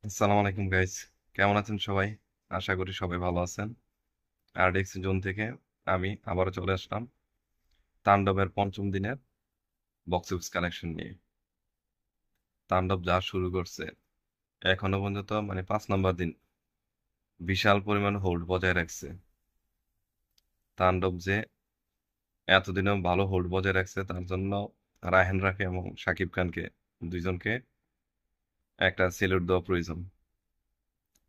আসসালামু আলাইকুম গাইস, কেমন আছেন সবাই? আশা করি সবাই ভালো আছেন। আরডিএক্স জোন থেকে আমি আবারও চলে আসলাম তাণ্ডবের পঞ্চম দিনের বক্স অফিস কালেকশন নিয়ে। তাণ্ডব যা শুরু করছে এখনো পর্যন্ত 5 নম্বর দিন বিশাল পরিমাণ হোল্ড বজায় রাখছে। তাণ্ডব যে এতদিনও ভালো হোল্ড বজায় রাখছে তার জন্য রায়হান রাফি এবং শাকিব খানকে দুইজনকে একটা সেলুট দেওয়া প্রয়োজন।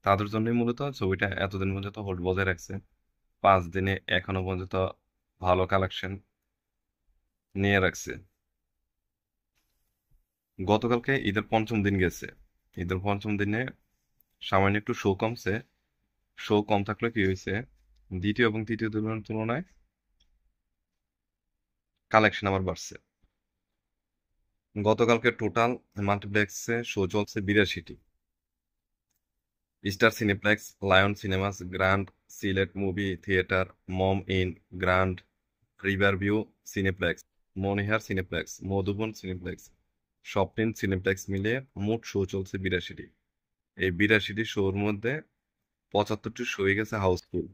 তাদের জন্যই মূলত ছবিটা এতদিন পর্যন্ত হোল্ড বজায় রাখছে। 5 দিনে এখনো পর্যন্ত ভালো কালেকশন নিয়ে রাখছে। গতকালকে ঈদের পঞ্চম দিন গেছে। ঈদের পঞ্চম দিনে সামান্য একটু শো কমছে। শো কম থাকলে কি হয়েছে, দ্বিতীয় এবং তৃতীয় দিনের তুলনায় কালেকশন আবার বাড়ছে। গতকালকে টোটাল মাল্টিপ্লেক্সে শো চলছে 82টি। Star cineplex, lion cinemas, grand Sylhet movie theatre, Momo inn, grand river view cineplex, Monihar cineplex, Madhuban cineplex, Swapnil cineplex মিলিয়ে মোট শো চলছে 82টি। এই 82টি শোর মধ্যে 75টি শো হয়ে গেছে হাউসফুল।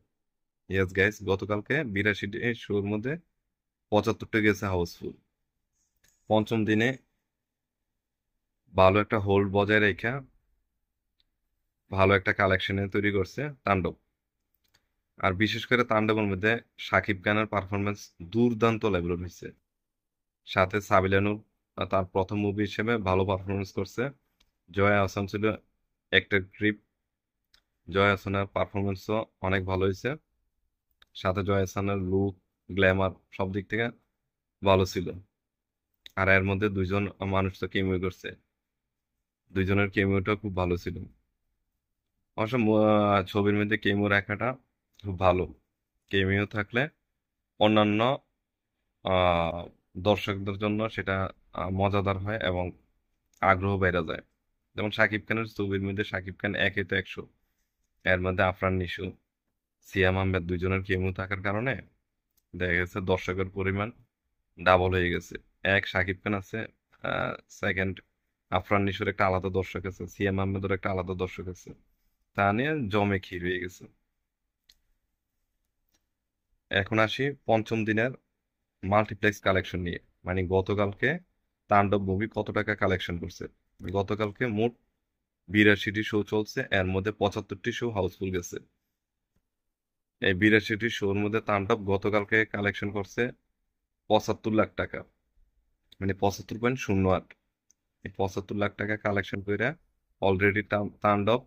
ইয়েস গাইস, গতকালকে 82টি শোর মধ্যে 75টা গেছে হাউসফুল। পঞ্চম দিনে ভালো একটা হোল্ড বজায় রেখে ভালো একটা কালেকশনে তৈরি করছে তাণ্ডব। আর বিশেষ করে তাণ্ডবের মধ্যে শাকিব খানের পারফরমেন্স দুর্দান্ত লেভেলের হয়েছে। সাথে সাবিলানুর তার প্রথম মুভি হিসেবে ভালো পারফরমেন্স করছে। জয়া আহসান ছিল একটা গ্রিপ। জয়া আহসানের পারফরমেন্সও অনেক ভালো হয়েছে। সাথে জয়া আহসানের লুক, গ্ল্যামার সব দিক থেকে ভালো ছিল। আর এর মধ্যে দুইজন মানুষ তো কেমিও করছে, দুইজনের কেমিওটা খুব ভালো ছিল। অবশ্য ছবির মধ্যে কেমিও রাখাটা খুব ভালো। কেমিও থাকলে অন্যান্য আহ, দর্শকদের জন্য সেটা মজাদার হয় এবং আগ্রহ বেড়ে যায়। যেমন শাকিব খানের ছবির মধ্যে শাকিব খান একে তো 100, এর মধ্যে আফরান নিশো, সিয়াম আহমেদ দুইজনের কেমিও থাকার কারণে দেখা গেছে দর্শকের পরিমাণ ডাবল হয়ে গেছে। এক শাকিব খান আছে, সেকেন্ড আফরান নিশোর একটা আলাদা দর্শক আছে, সিএম আহমেদের একটা আলাদা দর্শক আছে। তা নিয়ে জমে ক্ষীর হয়ে গেছে। এখন আসি পঞ্চম দিনের মাল্টিপ্লেক্স কালেকশন নিয়ে। গতকালকে তাণ্ডব মুভি কত টাকা কালেকশন করছে। গতকালকে মোট 82টি শো চলছে, এর মধ্যে 75টি শো হাউসফুল গেছে। এই 82টি শোর মধ্যে তাণ্ডব গতকালকে কালেকশন করছে 75 লাখ টাকা, 75.08। এই 75 লাখ টাকা কালেকশন করে অলরেডি তাণ্ডব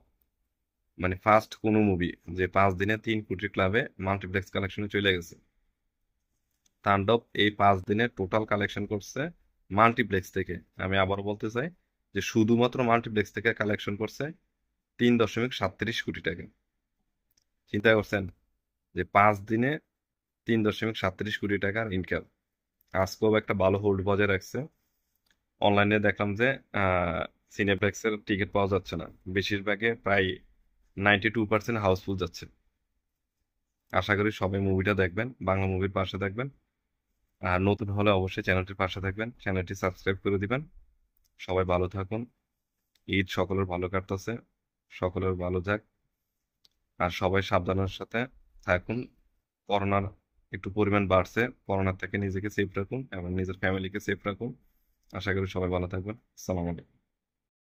ফার্স্ট কোনো মুভি যে 5 দিনে 3 কোটি ক্লাবে মাল্টিপ্লেক্স কালেকশনে চলে গেছে। তাণ্ডব এই 5 দিনে টোটাল কালেকশন করছে মাল্টিপ্লেক্স থেকে, আমি আবার বলতে চাই যে শুধুমাত্র মাল্টিপ্লেক্স থেকে কালেকশন করছে 3.37 কোটি টাকা। চিন্তা করছেন যে 5 দিনে 3.37 কোটি টাকার ইনকাম। আজকেও একটা ভালো হোল্ড বজায় রাখছে। অনলাইনে দেখলাম যে সিনেপ্লেক্সের টিকিট পাওয়া যাচ্ছে না, বেশিরভাগে প্রায় 92% হাউসফুল যাচ্ছে। আশা করি সবাই মুভিটা দেখবেন, বাংলা মুভির পাশে থাকবেন। আর নতুন হলে অবশ্যই চ্যানেলটির পাশে থাকবেন, চ্যানেলটি সাবস্ক্রাইব করে দিবেন। সবাই ভালো থাকুন। ঈদ সকলের ভালো কাটতেছে, সকলের ভালো যাক। আর সবাই সাবধানের সাথে থাকুন। করোনার একটু পরিমাণ বাড়ছে, করোনা থেকে নিজেকে সেফ রাখুন এবং নিজের ফ্যামিলিকে সেফ রাখুন। আশা করি সবাই ভালো থাকবেন। আসসালামু আলাইকুম।